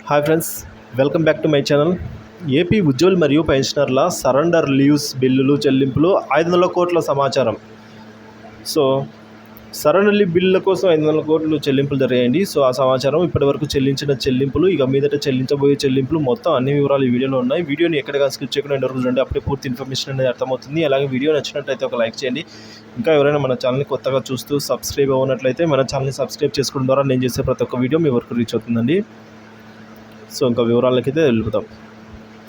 Hi friends, welcome back to my channel. AP ఉద్యోగులు మరియు పెన్షనర్ల surrender leaves బిల్లులు చెల్లింపులు 500 కోట్ల సమాచారం. సో సరెండర్ లీవ్ బిల్లుల కోసం 500 కోట్లు చెల్లింపులు జరిగాయండి. సో ఆ సమాచారం, ఇప్పటివరకు చెల్లించిన చెల్లింపులు, ఇక మీదట చెల్లించబోయే చెల్లింపులు, మొత్తం అన్ని వివరాలు ఈ వీడియోలో ఉన్నాయి. వీడియోని ఎక్కడిగా స్కిప్ చేయకుండా ఎండ్ వరకు చూడండి, అప్పుడే పూర్తి ఇన్ఫర్మేషన్ అనేది అర్థమవుతుంది. అలాగే వీడియో నచ్చినట్లయితే ఒక లైక్ చేయండి. ఇంకా ఎవరైనా మన ఛానల్ని కొత్తగా చూస్తూ సబ్స్క్రైబ్ అవ్వనట్లయితే మన ఛానల్ని సబ్స్క్రైబ్ చేసుకోవడం ద్వారా నేను చేసే ప్రతి ఒక్క వీడియో మీ వరకు రీచ్ అవుతుందండి. సో ఇంకా వివరాలకైతే వెళ్ళిపోతాం.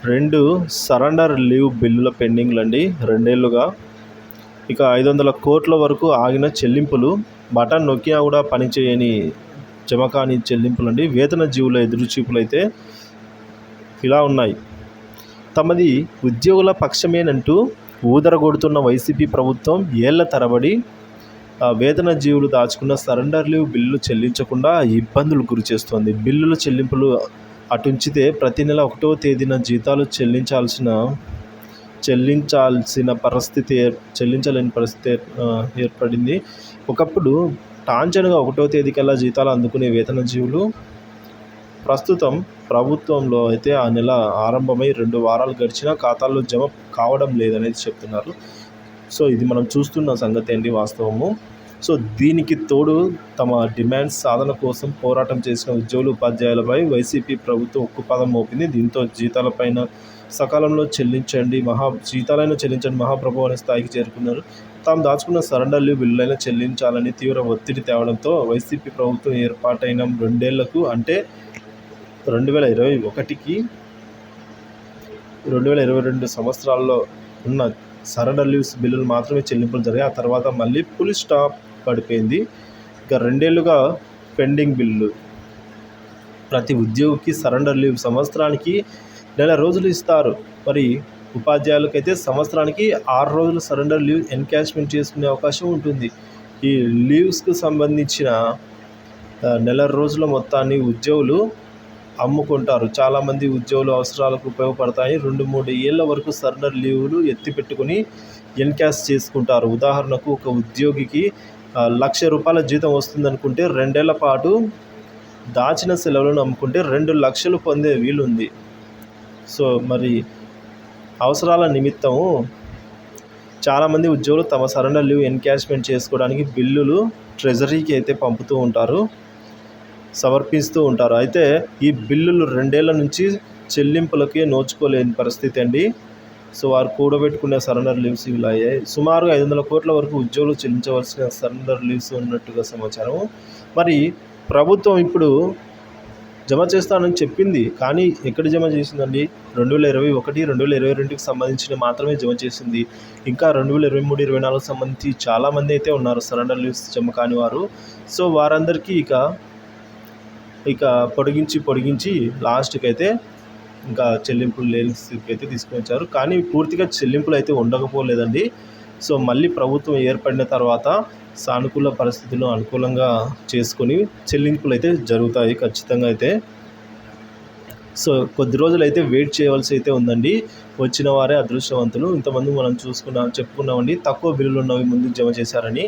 2 సరెండర్ లీవ్ బిల్లుల పెండింగ్లు అండి. 2 ఏళ్ళుగా ఇక 500 కోట్ల వరకు ఆగిన చెల్లింపులు, బటన్ నొక్కినా కూడా పనిచేయని జమకాని చెల్లింపులు అండి. వేతన జీవుల ఎదురుచూపులు అయితే ఇలా ఉన్నాయి. తమది ఉద్యోగుల పక్షమేనంటూ ఊదరగొడుతున్న వైసీపీ ప్రభుత్వం ఏళ్ల తరబడి వేతన జీవులు దాచుకున్న సరెండర్ లీవ్ బిల్లులు చెల్లించకుండా ఇబ్బందులు గురి చేస్తోంది. బిల్లుల చెల్లింపులు అటుంచితే ప్రతి నెల 1వ తేదీన జీతాలు చెల్లించలేని పరిస్థితి ఏర్పడింది. ఒకప్పుడు టాంచనుగా 1వ తేదీకల్లా జీతాలు అందుకునే వేతన జీవులు ప్రస్తుతం ప్రభుత్వంలో అయితే ఆ నెల ఆరంభమై 2 వారాలు గడిచినా ఖాతాల్లో జమ కావడం లేదనేది చెప్తున్నారు. సో ఇది మనం చూస్తున్న సంగతి అండి, వాస్తవము. సో దీనికి తోడు తమ డిమాండ్స్ సాధన కోసం పోరాటం చేసిన ఉద్యోగులు, ఉపాధ్యాయులపై వైసీపీ ప్రభుత్వం ఉక్కుపాదం మోపింది. దీంతో జీతాలైనా చెల్లించండి మహాప్రభు అనే స్థాయికి చేరుకున్నారు. తాము దాచుకున్న సరెండర్ లీవ్ బిల్లులైనా చెల్లించాలని తీవ్ర ఒత్తిడి తేవడంతో వైసీపీ ప్రభుత్వం ఏర్పాటైన 2 ఏళ్లకు, అంటే 2021కి 2022 సంవత్సరాల్లో ఉన్న సరెండర్ లీవ్స్ బిల్లులు మాత్రమే చెల్లింపులు జరిగాయి. ఆ తర్వాత మళ్ళీ ఫుల్ స్టాప్ పడిపోయింది. ఇక 2 ఏళ్ళుగా పెండింగ్ బిల్లు. ప్రతి ఉద్యోగికి సరెండర్ లీవ్ సంవత్సరానికి 4 రోజులు ఇస్తారు. మరి ఉపాధ్యాయులకైతే సంవత్సరానికి 6 రోజులు సరెండర్ లీవ్ ఎన్కాష్మెంట్ చేసుకునే అవకాశం ఉంటుంది. ఈ లీవ్స్కు సంబంధించిన 4 రోజుల మొత్తాన్ని ఉద్యోగులు అమ్ముకుంటారు. చాలామంది ఉద్యోగులు అవసరాలకు ఉపయోగపడతాయి. 2-3 ఏళ్ల వరకు సరెండర్ లీవ్లు ఎత్తిపెట్టుకుని ఎన్కాష్ చేసుకుంటారు. ఉదాహరణకు, ఒక ఉద్యోగికి ₹1,00,000 జీతం వస్తుందనుకుంటే 2 ఏళ్ల పాటు దాచిన సెలవులను అమ్ముకుంటే 2 లక్షలు పొందే వీలుంది. సో మరి అవసరాల నిమిత్తము చాలామంది ఉద్యోగులు తమ సరెండర్ లీవ్ ఎన్కాష్మెంట్ చేసుకోవడానికి బిల్లులు ట్రెజరీకి అయితే సమర్పిస్తూ ఉంటారు. అయితే ఈ బిల్లులు 2 ఏళ్ల నుంచి చెల్లింపులకే నోచుకోలేని పరిస్థితి అండి. సో వారు కూడబెట్టుకునే సరెండర్ లీవ్స్ ఇలా అయ్యాయి. సుమారుగా 500 కోట్ల వరకు ఉద్యోగులు చెల్లించవలసిన సరెండర్ లీవ్స్ ఉన్నట్టుగా సమాచారం. మరి ప్రభుత్వం ఇప్పుడు జమ చేస్తానని చెప్పింది, కానీ ఎక్కడ జమ చేసిందండి? 2021, 2022కి సంబంధించిన మాత్రమే జమ చేసింది. ఇంకా 2023, 2024 సంబంధించి చాలామంది అయితే ఉన్నారు సరెండర్ లీవ్స్ జమ కాని వారు. సో వారందరికీ ఇక పొడిగించి లాస్ట్కి అయితే ఇంకా చెల్లింపులు లేని స్థితికి అయితే తీసుకుని వచ్చారు. కానీ పూర్తిగా చెల్లింపులు అయితే ఉండకపోలేదండి. సో మళ్ళీ ప్రభుత్వం ఏర్పడిన తర్వాత సానుకూల పరిస్థితులను అనుకూలంగా చేసుకొని చెల్లింపులు అయితే జరుగుతాయి ఖచ్చితంగా అయితే. సో కొద్ది రోజులు అయితే వెయిట్ చేయవలసి అయితే ఉందండి. వచ్చిన వారే అదృష్టవంతులు. ఇంతమంది మనం చెప్పుకున్నామండి, తక్కువ బిల్లులు ఉన్నవి ముందు జమ చేశారని.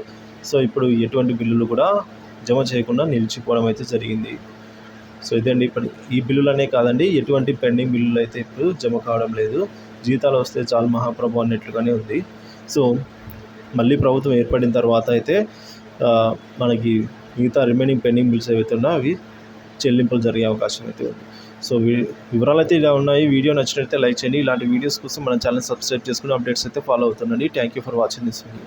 సో ఇప్పుడు ఎటువంటి బిల్లులు కూడా జమ చేయకుండా నిలిచిపోవడం అయితే జరిగింది. సో ఇదండి, ఇప్పుడు ఈ బిల్లులనే కాదండి, ఎటువంటి పెండింగ్ బిల్లులు అయితే ఇప్పుడు జమ కావడం లేదు. జీతాలు వస్తే చాలు మహాప్రభు అన్నట్లుగానే ఉంది. సో మళ్ళీ ప్రభుత్వం ఏర్పడిన తర్వాత అయితే మనకి మిగతా రిమైనింగ్ పెండింగ్ బిల్స్ ఏవైతే ఉన్నాయో అవి చెల్లింపులు జరిగే అవకాశం అయితే ఉంది. సో వివరాలు అయితే ఇలా ఉన్నాయి. వీడియో నచ్చినట్లయితే లైక్ చేయండి. ఇలాంటి వీడియోస్ కోసం మన ఛానల్ సబ్స్క్రైబ్ చేసుకుని అప్డేట్స్ అయితే ఫాలో అవుతుండండి. Thank you for watching this video.